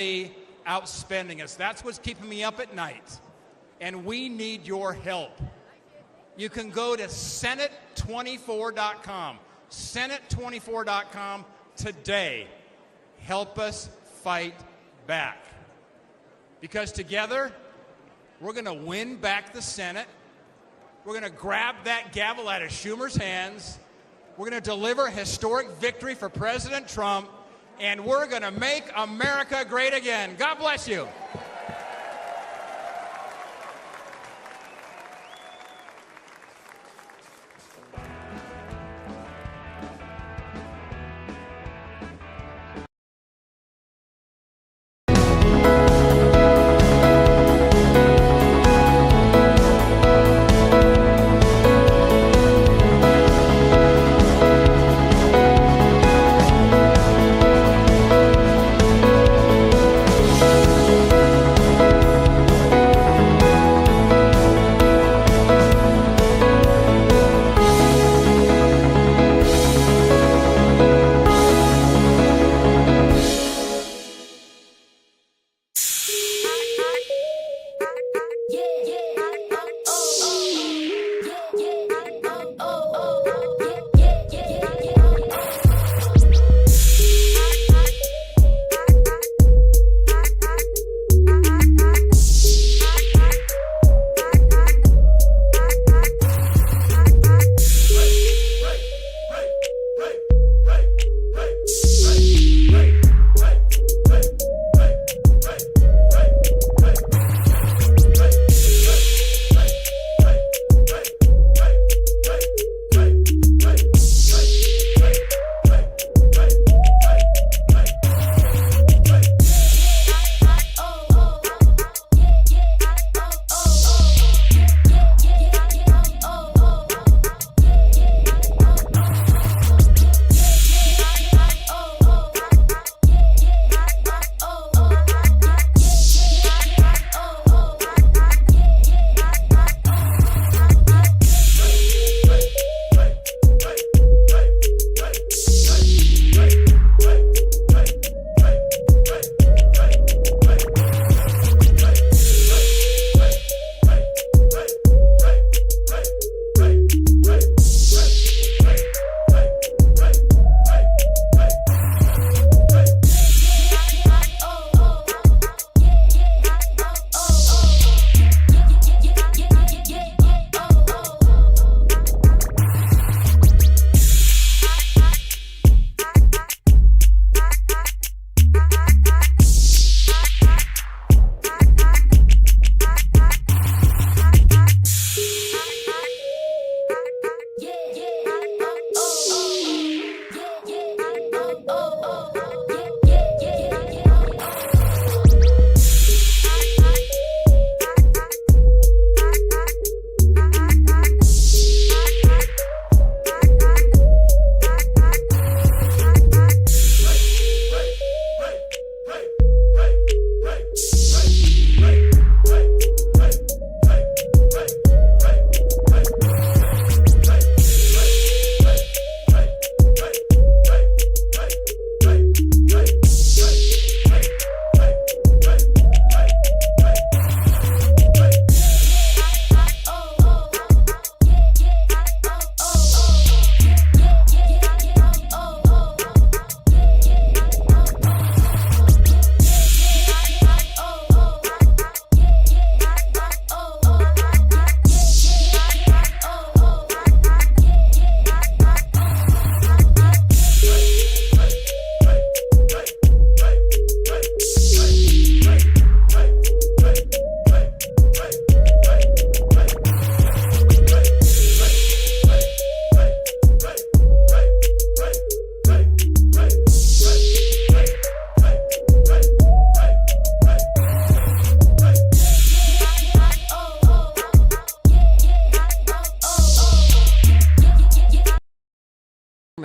outspending us. That's what's keeping me up at night. And we need your help. You can go to Senate24.com. Senate24.com today. Help us fight back. Because together, we're going to win back the Senate. We're going to grab that gavel out of Schumer's hands. We're going to deliver a historic victory for President Trump. And we're going to make America great again. God bless you.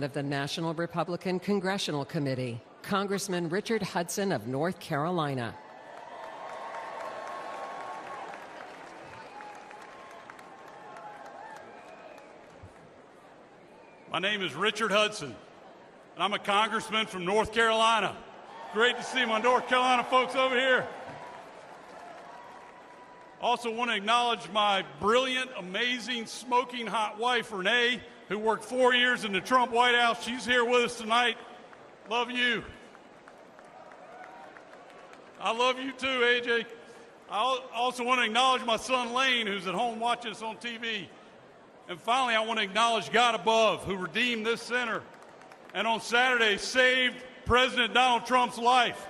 Of the National Republican Congressional Committee, Congressman Richard Hudson of North Carolina. My name is Richard Hudson, and I'm a congressman from North Carolina. Great to see my North Carolina folks over here. Also want to acknowledge my brilliant, amazing, smoking hot wife, Renee, who worked 4 years in the Trump White House. She's here with us tonight. Love you. I love you too, AJ. I also want to acknowledge my son, Lane, who's at home watching us on TV. And finally, I want to acknowledge God above, who redeemed this center and on Saturday saved President Donald Trump's life.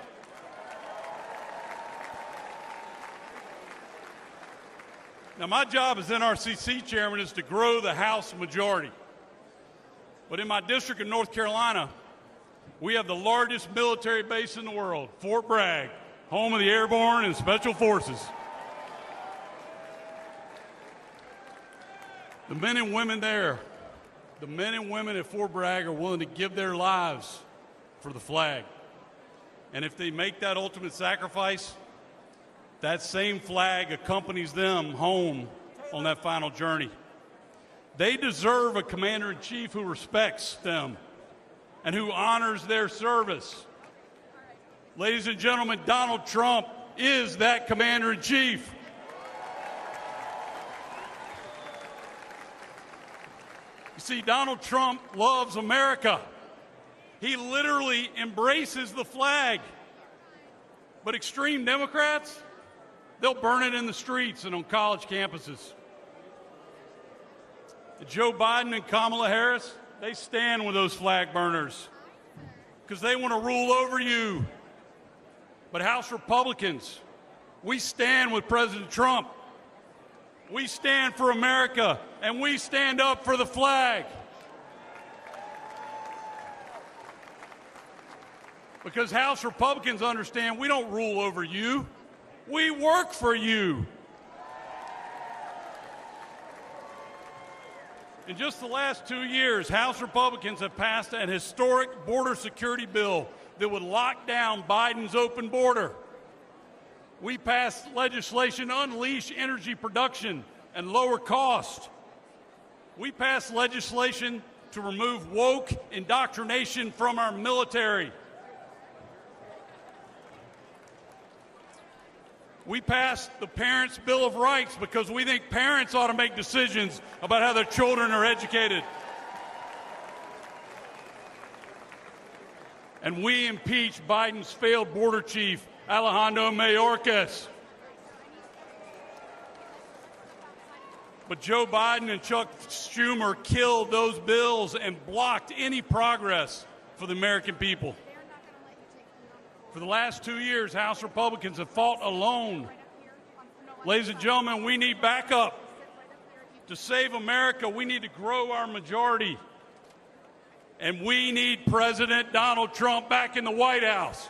Now, my job as NRCC chairman is to grow the House majority. But in my district in North Carolina, we have the largest military base in the world, Fort Bragg, home of the Airborne and Special Forces. The men and women there, the men and women at Fort Bragg are willing to give their lives for the flag. And if they make that ultimate sacrifice, that same flag accompanies them home on that final journey. They deserve a commander-in-chief who respects them and who honors their service. Ladies and gentlemen, Donald Trump is that commander-in-chief. You see, Donald Trump loves America. He literally embraces the flag. But extreme Democrats, they'll burn it in the streets and on college campuses. Joe Biden and Kamala Harris, they stand with those flag burners because they want to rule over you. But House Republicans, we stand with President Trump. We stand for America, and we stand up for the flag. Because House Republicans understand we don't rule over you. We work for you. In just the last 2 years, House Republicans have passed an historic border security bill that would lock down Biden's open border. We passed legislation to unleash energy production and lower cost. We passed legislation to remove woke indoctrination from our military. We passed the Parents' Bill of Rights because we think parents ought to make decisions about how their children are educated. And we impeached Biden's failed border chief, Alejandro Mayorkas. But Joe Biden and Chuck Schumer killed those bills and blocked any progress for the American people. For the last 2 years, House Republicans have fought alone. Ladies and gentlemen, we need backup. To save America, we need to grow our majority. And we need President Donald Trump back in the White House.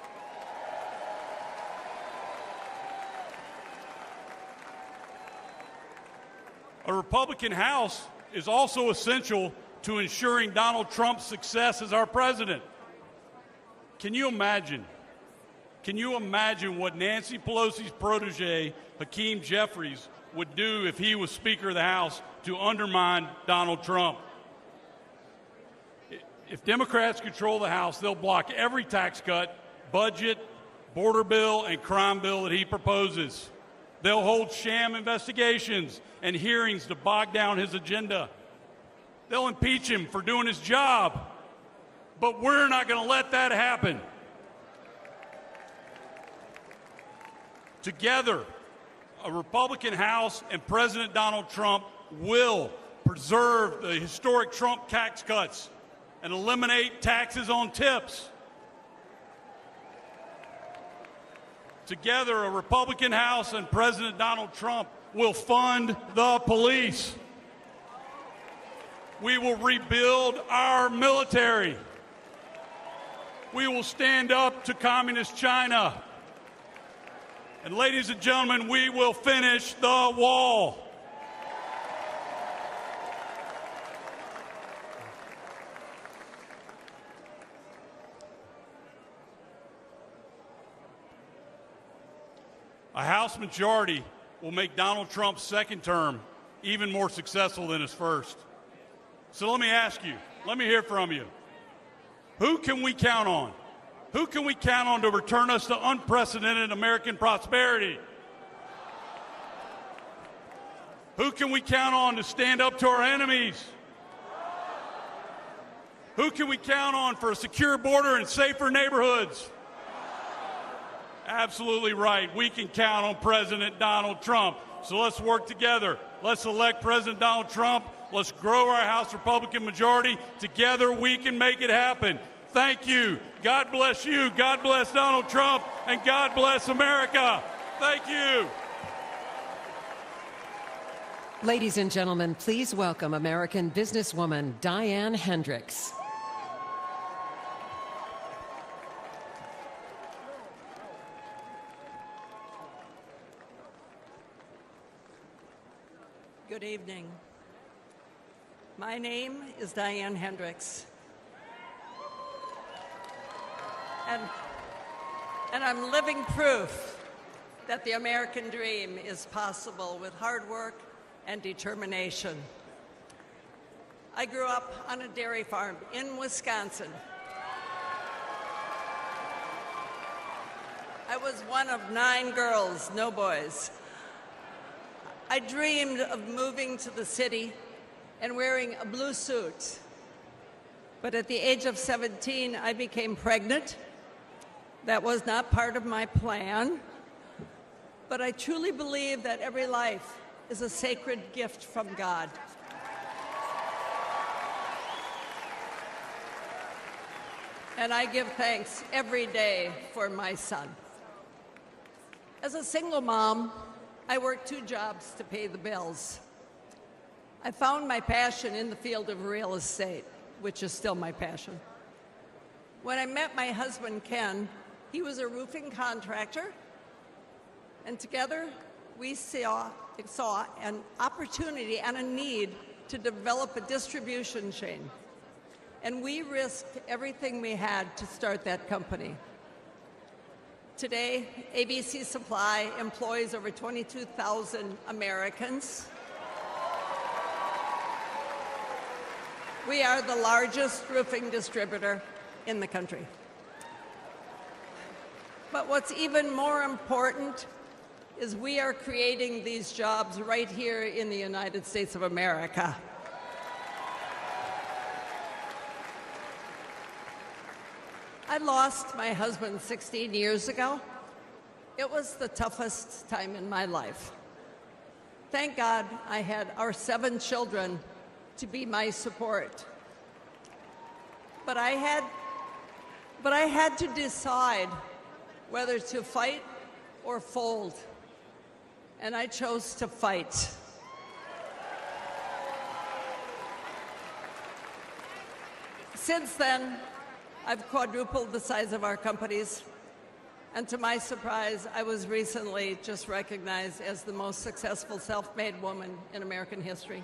A Republican House is also essential to ensuring Donald Trump's success as our president. Can you imagine? Can you imagine what Nancy Pelosi's protege, Hakeem Jeffries, would do if he was Speaker of the House to undermine Donald Trump? If Democrats control the House, they'll block every tax cut, budget, border bill, and crime bill that he proposes. They'll hold sham investigations and hearings to bog down his agenda. They'll impeach him for doing his job. But we're not going to let that happen. Together, a Republican House and President Donald Trump will preserve the historic Trump tax cuts and eliminate taxes on tips. Together, a Republican House and President Donald Trump will fund the police. We will rebuild our military. We will stand up to communist China. And ladies and gentlemen, we will finish the wall. A House majority will make Donald Trump's second term even more successful than his first. So let me ask you, let me hear from you. Who can we count on? Who can we count on to return us to unprecedented American prosperity? Who can we count on to stand up to our enemies? Who can we count on for a secure border and safer neighborhoods? Absolutely right. We can count on President Donald Trump. So let's work together. Let's elect President Donald Trump. Let's grow our House Republican majority. Together we can make it happen. Thank you. God bless you. God bless Donald Trump. And God bless America. Thank you. Ladies and gentlemen, please welcome American businesswoman Diane Hendricks. Good evening. My name is Diane Hendricks. And I'm living proof that the American dream is possible with hard work and determination. I grew up on a dairy farm in Wisconsin. I was one of 9 girls, no boys. I dreamed of moving to the city and wearing a blue suit. But at the age of 17, I became pregnant. That was not part of my plan. But I truly believe that every life is a sacred gift from God. And I give thanks every day for my son. As a single mom, I worked 2 jobs to pay the bills. I found my passion in the field of real estate, which is still my passion. When I met my husband, Ken, he was a roofing contractor, and together we saw an opportunity and a need to develop a distribution chain. And we risked everything we had to start that company. Today, ABC Supply employs over 22,000 Americans. We are the largest roofing distributor in the country. But what's even more important is we are creating these jobs right here in the United States of America. I lost my husband 16 years ago. It was the toughest time in my life. Thank God I had our 7 children to be my support. But I had to decide whether to fight or fold. And I chose to fight. Since then, I've quadrupled the size of our companies, and to my surprise, I was recently just recognized as the most successful self-made woman in American history.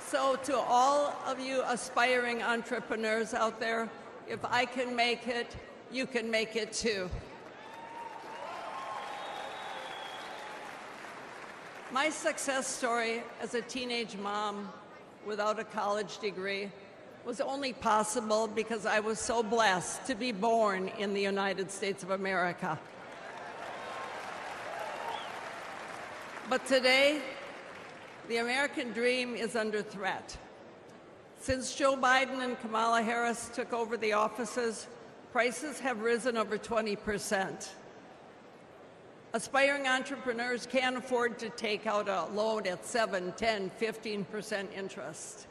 So to all of you aspiring entrepreneurs out there, if I can make it, you can make it too. My success story as a teenage mom without a college degree was only possible because I was so blessed to be born in the United States of America. But today, the American dream is under threat. Since Joe Biden and Kamala Harris took over the offices, prices have risen over 20%. Aspiring entrepreneurs can't afford to take out a loan at 7, 10, 15% interest.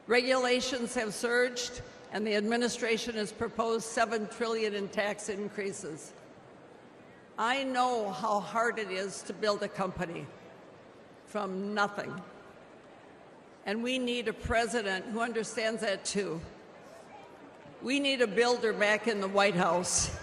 Regulations have surged, and the administration has proposed $7 trillion in tax increases. I know how hard it is to build a company from nothing. And we need a president who understands that too. We need a builder back in the White House.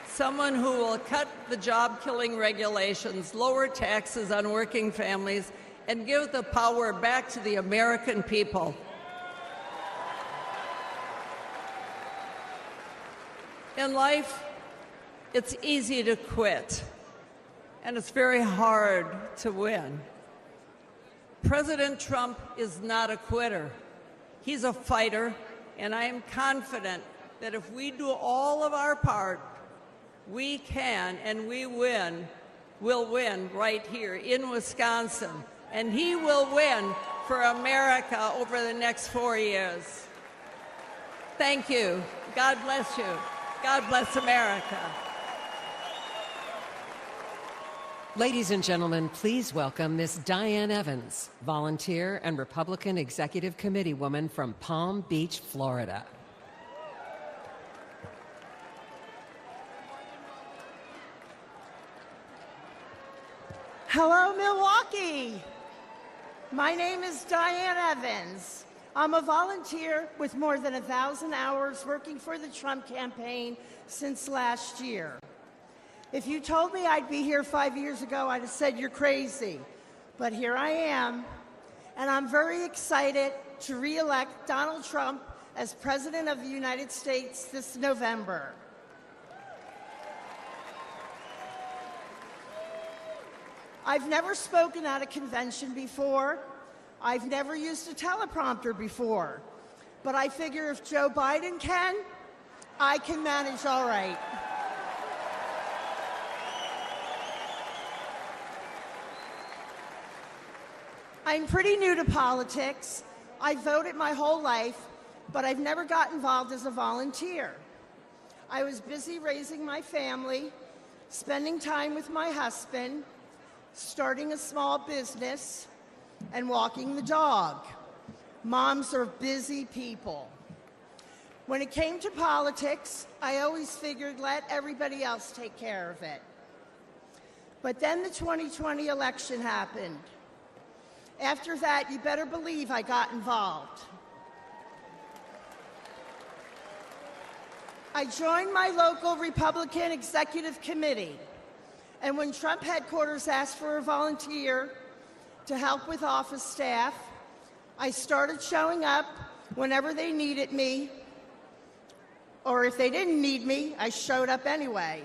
Someone who will cut the job-killing regulations, lower taxes on working families, and give the power back to the American people. In life, it's easy to quit, and it's very hard to win. President Trump is not a quitter. He's a fighter, and I am confident that if we do all of our part, we can and we will win right here in Wisconsin, and he will win for America over the next 4 years. Thank you. God bless you. God bless America. Ladies and gentlemen, please welcome Miss Diane Evans, volunteer and Republican Executive Committee woman from Palm Beach, Florida. Hello, Milwaukee. My name is Diane Evans. I'm a volunteer with more than 1,000 hours working for the Trump campaign since last year. If you told me I'd be here 5 years ago, I'd have said you're crazy. But here I am, and I'm very excited to re-elect Donald Trump as President of the United States this November. I've never spoken at a convention before. I've never used a teleprompter before. But I figure if Joe Biden can, I can manage all right. I'm pretty new to politics. I voted my whole life, but I've never got involved as a volunteer. I was busy raising my family, spending time with my husband, starting a small business, and walking the dog. Moms are busy people. When it came to politics, I always figured let everybody else take care of it. But then the 2020 election happened. After that, you better believe I got involved. I joined my local Republican Executive Committee, and when Trump headquarters asked for a volunteer to help with office staff, I started showing up whenever they needed me, or if they didn't need me, I showed up anyway.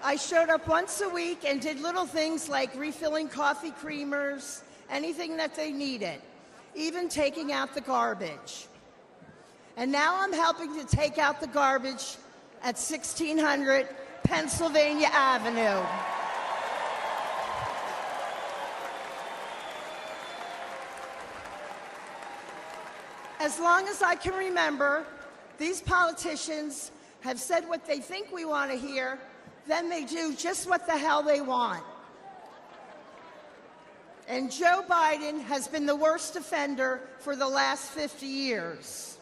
I showed up once a week and did little things like refilling coffee creamers, anything that they needed, even taking out the garbage. And now I'm helping to take out the garbage at 1600 Pennsylvania Avenue. As long as I can remember, these politicians have said what they think we want to hear, then they do just what the hell they want. And Joe Biden has been the worst offender for the last 50 years.